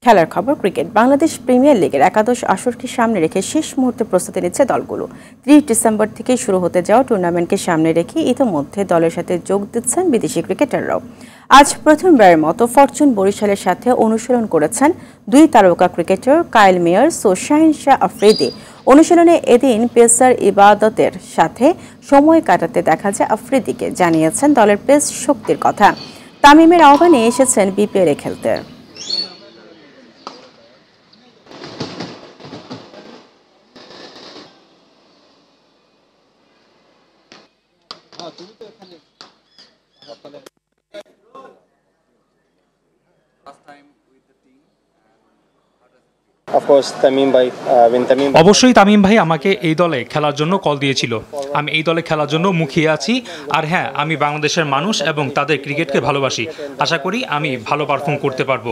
খেলার খবর cricket. Bangladesh premier লিগের একাদশ আসরকে সামনে রেখে শেষ মুহূর্তে প্রস্তুতি নিচ্ছে দলগুলো। ৩০ ডিসেম্বর থেকে শুরু হতে যাওয়া টুর্নামেন্টকে সামনে রেখে ইতিমধ্যে দলের সাথে যোগ দিচ্ছেন বিদেশি ক্রিকেটাররাও। আজ প্রথমবারের মতো ফরচুন বরিশালের সাথে অনুশীলন করেছেন দুই তারকা ক্রিকেটার কাইল মেয়ার্স ও শাহিন শাহ আফ্রিদি। অনুশীলনে এদিন পেসার ইবাদতের সাথে সময় কাটাতে দেখা যায় আফ্রিদিকে, জানিয়েছেন দলের পেস শক্তির কথা। তামিমের আহ্বানে এসেছেন বিপিএলে খেলতে। অবশ্যই তামিম ভাই আমাকে এই দলে খেলার জন্য কল দিয়েছিল। আমি এই দলে খেলার জন্য মুখিয়ে আছি। আর হ্যাঁ, আমি বাংলাদেশের মানুষ এবং তাদের ক্রিকেটকে ভালোবাসি। আশা করি আমি ভালো পারফর্ম করতে পারবো।